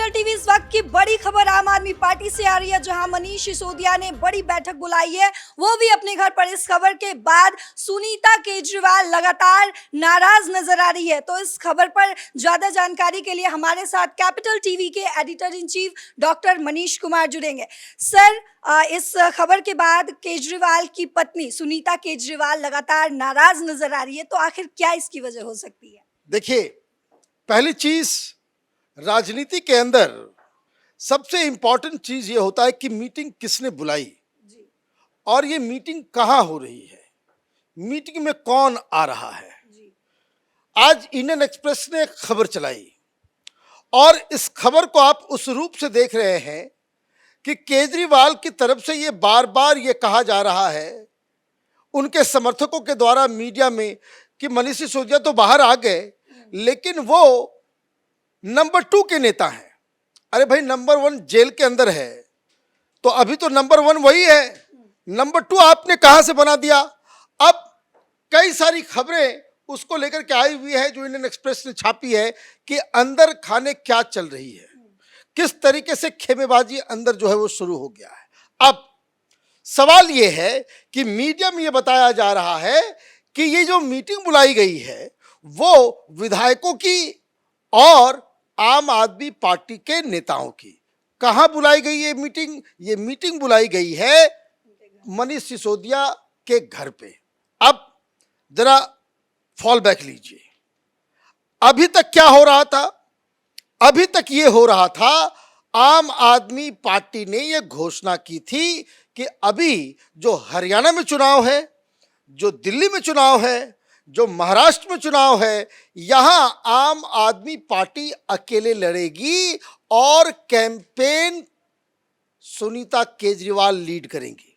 Capital TV इस वक्त की बड़ी खबर आम आदमी पार्टी से आ रही है, जहां मनीष सिसोदिया ने बड़ी बैठक बुलाई है, वो भी अपने घर पर। इस खबर के बाद सुनीता केजरीवाल लगातार नाराज नजर आ रही है। तो इस खबर पर ज्यादा जानकारी के लिए हमारे साथ कैपिटल टीवी के editor in chief doctor Manish Kumar जुड़ेंगे। सर, इस खबर के बाद केजरीवाल की पत्नी सुनीता केजरीवाल लगातार नाराज नजर आ रही है, तो आखिर क्या इसकी वजह हो सकती है? देखिए, पहली चीज राजनीति के अंदर सबसे इंपॉर्टेंट चीज ये होता है कि मीटिंग किसने बुलाई जी। और ये मीटिंग कहाँ हो रही है, मीटिंग में कौन आ रहा है। जी। आज इंडियन एक्सप्रेस ने एक खबर चलाई और इस खबर को आप उस रूप से देख रहे हैं कि केजरीवाल की तरफ से ये बार बार ये कहा जा रहा है उनके समर्थकों के द्वारा मीडिया में कि मनीष सिसोदिया तो बाहर आ गए, लेकिन वो नंबर 2 के नेता हैं। अरे भाई, नंबर 1 जेल के अंदर है, तो अभी तो नंबर 1 वही है, नंबर 2 आपने कहां से बना दिया? अब कई सारी खबरें उसको लेकर के आई हुई है जो इंडियन एक्सप्रेस ने छापी है कि अंदर खाने क्या चल रही है, किस तरीके से खेमेबाजी अंदर जो है वो शुरू हो गया है। अब सवाल ये है कि मीडिया में ये बताया जा रहा है कि ये जो मीटिंग बुलाई गई है वो विधायकों की और आम आदमी पार्टी के नेताओं की। कहां बुलाई गई ये मीटिंग? ये मीटिंग बुलाई गई है मनीष सिसोदिया के घर पे। अब जरा फॉल बैक लीजिए, अभी तक क्या हो रहा था? अभी तक ये हो रहा था, आम आदमी पार्टी ने ये घोषणा की थी कि अभी जो हरियाणा में चुनाव है, जो दिल्ली में चुनाव है, जो महाराष्ट्र में चुनाव है, यहां आम आदमी पार्टी अकेले लड़ेगी और कैंपेन सुनीता केजरीवाल लीड करेंगी।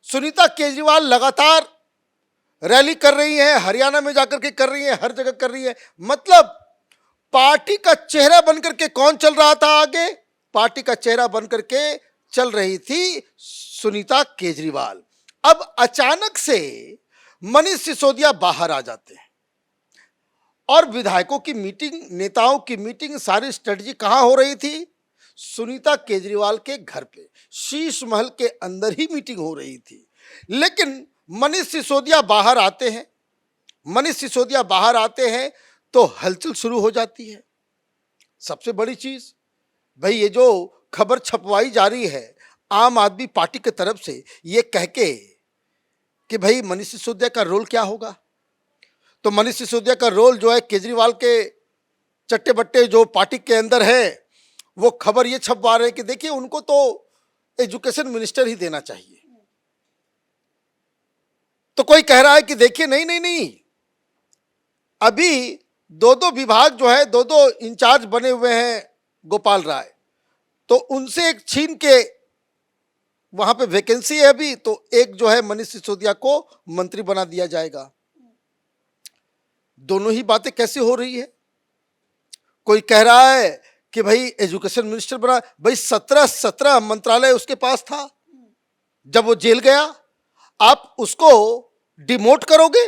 सुनीता केजरीवाल लगातार रैली कर रही हैं, हरियाणा में जाकर के कर रही हैं, हर जगह कर रही है। मतलब पार्टी का चेहरा बनकर के कौन चल रहा था आगे? पार्टी का चेहरा बनकर के चल रही थी सुनीता केजरीवाल। अब अचानक से मनीष सिसोदिया बाहर आ जाते हैं और विधायकों की मीटिंग, नेताओं की मीटिंग, सारी स्ट्रेटजी कहां हो रही थी? सुनीता केजरीवाल के घर पे, शीश महल के अंदर ही मीटिंग हो रही थी। लेकिन मनीष सिसोदिया बाहर आते हैं, मनीष सिसोदिया बाहर आते हैं तो हलचल शुरू हो जाती है। सबसे बड़ी चीज भाई, ये जो खबर छपवाई जा रही है आम आदमी पार्टी की तरफ से, ये कह के कि भाई मनीष सिसोदिया का रोल क्या होगा, तो मनीष सिसोदिया का रोल जो है केजरीवाल के चट्टे बट्टे जो पार्टी के अंदर है, वो खबर ये छपवा रहे हैं कि देखिए उनको तो एजुकेशन मिनिस्टर ही देना चाहिए। तो कोई कह रहा है कि देखिए नहीं नहीं नहीं, अभी दो विभाग जो है, दो इंचार्ज बने हुए हैं गोपाल राय, तो उनसे एक छीन के वहां पे वैकेंसी है अभी, तो एक जो है मनीष सिसोदिया को मंत्री बना दिया जाएगा। दोनों ही बातें कैसे हो रही है? कोई कह रहा है कि भाई एजुकेशन मिनिस्टर बना, भाई 17 मंत्रालय उसके पास था जब वो जेल गया, आप उसको डिमोट करोगे?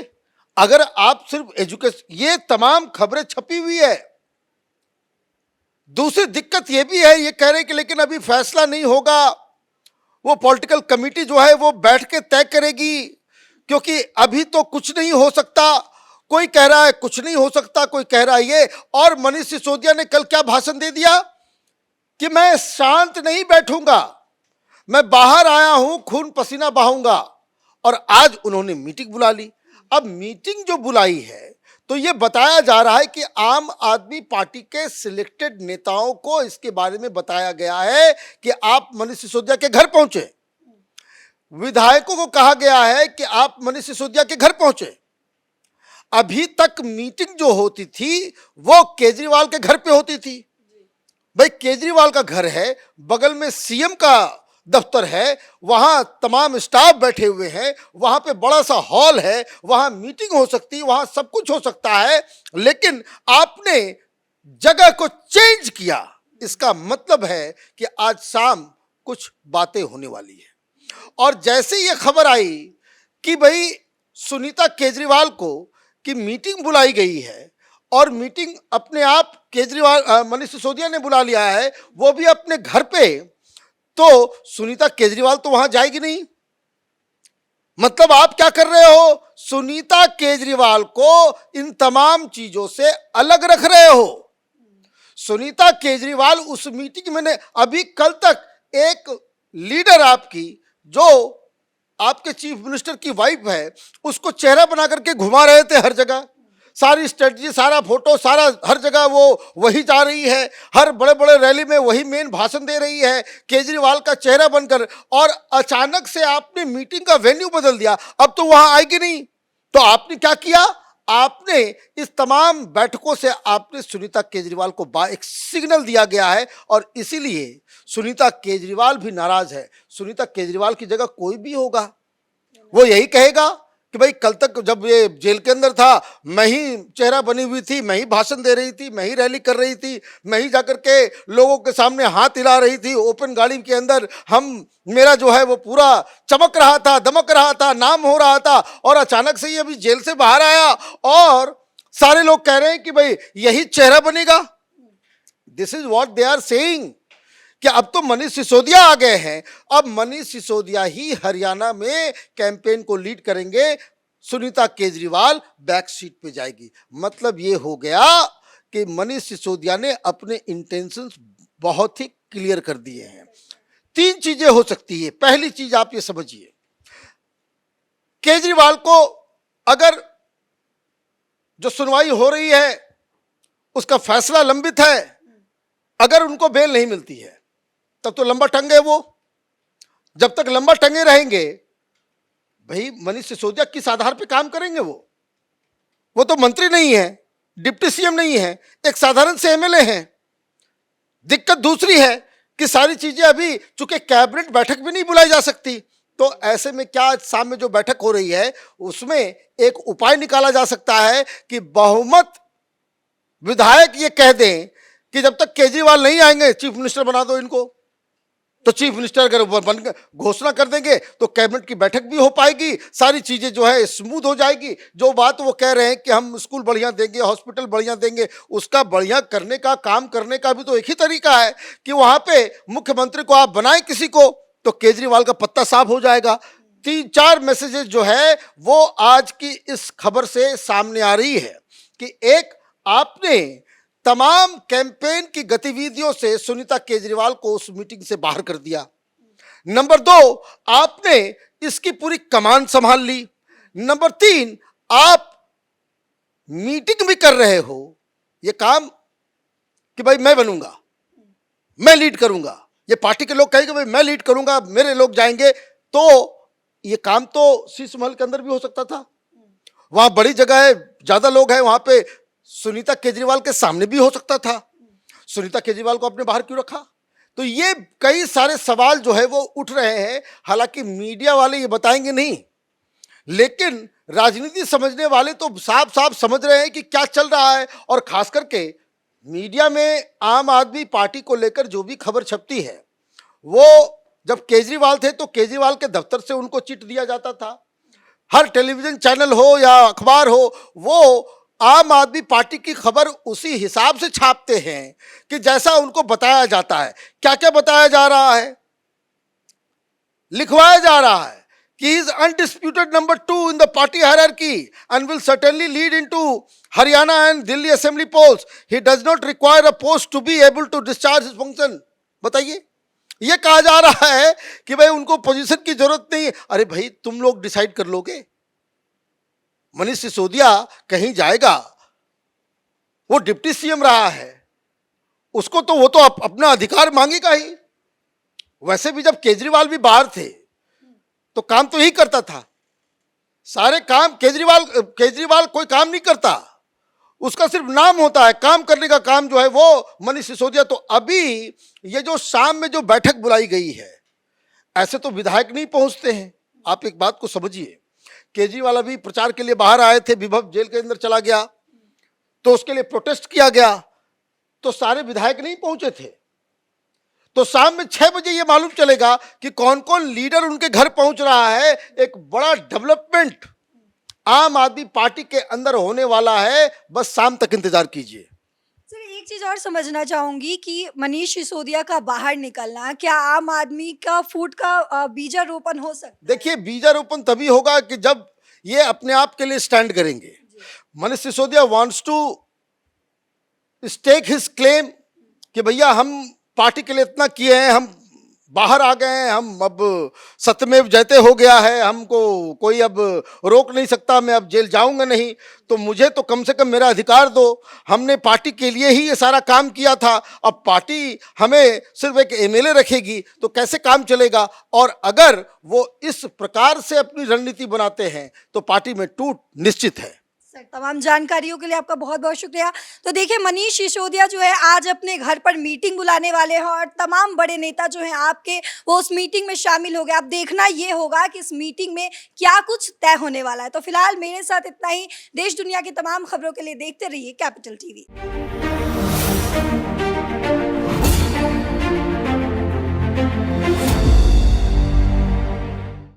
अगर आप सिर्फ एजुकेशन, ये तमाम खबरें छपी हुई है। दूसरी दिक्कत ये भी है, ये कह रहे हैं कि लेकिन अभी फैसला नहीं होगा, वो पॉलिटिकल कमेटी जो है वो बैठ के तय करेगी, क्योंकि अभी तो कुछ नहीं हो सकता। कोई कह रहा है कुछ नहीं हो सकता, कोई कह रहा है ये। और मनीष सिसोदिया ने कल क्या भाषण दे दिया कि मैं शांत नहीं बैठूंगा, मैं बाहर आया हूं, खून पसीना बहाऊंगा। और आज उन्होंने मीटिंग बुला ली। अब मीटिंग जो बुलाई है तो ये बताया जा रहा है कि आम आदमी पार्टी के सिलेक्टेड नेताओं को इसके बारे में बताया गया है कि आप मनीष सिसोदिया के घर पहुंचे। विधायकों को कहा गया है कि आप मनीष सिसोदिया के घर पहुंचे। अभी तक मीटिंग जो होती थी वो केजरीवाल के घर पे होती थी। भाई केजरीवाल का घर है, बगल में सीएम का दफ्तर है, वहां तमाम स्टाफ बैठे हुए हैं, वहां पे बड़ा सा हॉल है, वहां मीटिंग हो सकती है, वहां सब कुछ हो सकता है। लेकिन आपने जगह को चेंज किया, इसका मतलब है कि आज शाम कुछ बातें होने वाली है। और जैसे ये खबर आई कि भाई सुनीता केजरीवाल को कि मीटिंग बुलाई गई है और मीटिंग अपने आप केजरीवाल मनीष सिसोदिया ने बुला लिया है, वो भी अपने घर पे, तो सुनीता केजरीवाल तो वहां जाएगी नहीं। मतलब आप क्या कर रहे हो, सुनीता केजरीवाल को इन तमाम चीजों से अलग रख रहे हो। सुनीता केजरीवाल उस मीटिंग में अभी कल तक एक लीडर आपकी, जो आपके चीफ मिनिस्टर की वाइफ है, उसको चेहरा बना करके घुमा रहे थे हर जगह, सारी स्ट्रेटजी, सारा फोटो, सारा हर जगह वो वही जा रही है, हर बड़े बड़े रैली में वही मेन भाषण दे रही है केजरीवाल का चेहरा बनकर। और अचानक से आपने मीटिंग का वेन्यू बदल दिया, अब तो वहां आएगी नहीं। तो आपने क्या किया, आपने इस तमाम बैठकों से आपने सुनीता केजरीवाल को एक सिग्नल दिया गया है, और इसीलिए सुनीता केजरीवाल भी नाराज है। सुनीता केजरीवाल की जगह कोई भी होगा, वो यही कहेगा कि भाई कल तक जब ये जेल के अंदर था, मैं ही चेहरा बनी हुई थी, मैं ही भाषण दे रही थी, मैं ही रैली कर रही थी, मैं ही जाकर के लोगों के सामने हाथ हिला रही थी, ओपन गाड़ी के अंदर मेरा जो है वो पूरा चमक रहा था, दमक रहा था, नाम हो रहा था। और अचानक से ये अभी जेल से बाहर आया और सारे लोग कह रहे हैं कि भाई यही चेहरा बनेगा। This is what they are saying कि अब तो मनीष सिसोदिया आ गए हैं, अब मनीष सिसोदिया ही हरियाणा में कैंपेन को लीड करेंगे, सुनीता केजरीवाल बैक सीट पे जाएगी। मतलब ये हो गया कि मनीष सिसोदिया ने अपने इंटेंशंस बहुत ही क्लियर कर दिए हैं। तीन चीजें हो सकती है। पहली चीज आप ये समझिए, केजरीवाल को अगर जो सुनवाई हो रही है उसका फैसला लंबित है, अगर उनको बेल नहीं मिलती है तब तो लंबा टंगे वो। जब तक लंबा टंगे रहेंगे, भाई मनीष सिसोदिया किस आधार पे काम करेंगे? वो तो मंत्री नहीं है, डिप्टी सीएम नहीं है, एक साधारण से एमएलए हैं। दिक्कत दूसरी है कि सारी चीजें अभी चूंकि कैबिनेट बैठक भी नहीं बुलाई जा सकती, तो ऐसे में क्या शाम में जो बैठक हो रही है उसमें एक उपाय निकाला जा सकता है कि बहुमत विधायक ये कह दें कि जब तक केजरीवाल नहीं आएंगे चीफ मिनिस्टर बना दो इनको। तो चीफ मिनिस्टर अगर बन घोषणा कर देंगे तो कैबिनेट की बैठक भी हो पाएगी, सारी चीजें जो है स्मूथ हो जाएगी। जो बात वो कह रहे हैं कि हम स्कूल बढ़िया देंगे, हॉस्पिटल बढ़िया देंगे, उसका बढ़िया करने का, काम करने का भी तो एक ही तरीका है कि वहां पे मुख्यमंत्री को आप बनाएं किसी को, तो केजरीवाल का पत्ता साफ हो जाएगा। 3-4 मैसेजेस जो है वो आज की इस खबर से सामने आ रही है कि एक, आपने तमाम कैंपेन की गतिविधियों से सुनीता केजरीवाल को उस मीटिंग से बाहर कर दिया। नंबर 2, आपने इसकी पूरी कमान संभाल ली। नंबर 3, आप मीटिंग भी कर रहे हो ये काम कि भाई मैं बनूंगा, मैं लीड करूंगा, ये पार्टी के लोग कहेंगे भाई मैं लीड करूंगा, मेरे लोग जाएंगे, तो ये काम तो शीश महल के अंदर भी हो सकता था। वहां बड़ी जगह है, ज्यादा लोग हैं, वहां पे सुनीता केजरीवाल के सामने भी हो सकता था। सुनीता केजरीवाल को अपने बाहर क्यों रखा? तो ये कई सारे सवाल जो है वो उठ रहे हैं। हालांकि मीडिया वाले ये बताएंगे नहीं, लेकिन राजनीति समझने वाले तो साफ साफ समझ रहे हैं कि क्या चल रहा है। और खास करके मीडिया में आम आदमी पार्टी को लेकर जो भी खबर छपती है, वो जब केजरीवाल थे तो केजरीवाल के दफ्तर से उनको चिट दिया जाता था। हर टेलीविजन चैनल हो या अखबार हो, वो आम आदमी पार्टी की खबर उसी हिसाब से छापते हैं कि जैसा उनको बताया जाता है। क्या क्या बताया जा रहा है? लिखवाया जा रहा है कि he is undisputed number 2 in the party hierarchy and will certainly lead into Haryana and Delhi assembly polls. He does not require a post to be able to discharge his function. बताइए, ये कहा जा रहा है कि भाई उनको position की जरूरत नहीं है। अरे भाई तुम लोग डिसाइड कर लोगे, मनीष सिसोदिया कहीं जाएगा, वो डिप्टी सीएम रहा है, उसको तो वो तो अपना अधिकार मांगेगा ही। वैसे भी जब केजरीवाल भी बाहर थे तो काम तो ही करता था, सारे काम केजरीवाल कोई काम नहीं करता, उसका सिर्फ नाम होता है, काम करने का काम जो है वो मनीष सिसोदिया। तो अभी ये जो शाम में जो बैठक बुलाई गई है, ऐसे तो विधायक नहीं पहुंचते हैं। आप एक बात को समझिए, केजरीवाल अभी प्रचार के लिए बाहर आए थे, विभव जेल के अंदर चला गया तो उसके लिए प्रोटेस्ट किया गया, तो सारे विधायक नहीं पहुंचे थे। तो शाम में 6 बजे ये मालूम चलेगा कि कौन कौन लीडर उनके घर पहुंच रहा है। एक बड़ा डेवलपमेंट आम आदमी पार्टी के अंदर होने वाला है, बस शाम तक इंतजार कीजिए। सर एक चीज और समझना चाहूंगी कि मनीष सिसोदिया का बाहर निकलना क्या आम आदमी का फूट का बीजारोपण हो सकता है? देखिए, बीजारोपण तभी होगा कि जब ये अपने आप के लिए स्टैंड करेंगे। Manish Sisodia wants to stake his claim कि भैया हम पार्टी के लिए इतना किए हैं, हम बाहर आ गए हैं, हम अब सत्यमेव जयते हो गया है, हमको कोई अब रोक नहीं सकता, मैं अब जेल जाऊंगा नहीं, तो मुझे तो कम से कम मेरा अधिकार दो। हमने पार्टी के लिए ही ये सारा काम किया था, अब पार्टी हमें सिर्फ एक एमएलए रखेगी तो कैसे काम चलेगा। और अगर वो इस प्रकार से अपनी रणनीति बनाते हैं तो पार्टी में टूट निश्चित है। सर तमाम जानकारियों के लिए आपका बहुत बहुत शुक्रिया। तो देखिए मनीष सिसोदिया जो है आज अपने घर पर मीटिंग बुलाने वाले हैं और तमाम बड़े नेता जो हैं आपके वो उस मीटिंग में शामिल हो गए। अब देखना ये होगा कि इस मीटिंग में क्या कुछ तय होने वाला है। तो फिलहाल मेरे साथ इतना ही। देश दुनिया की तमाम खबरों के लिए देखते रहिए कैपिटल टीवी।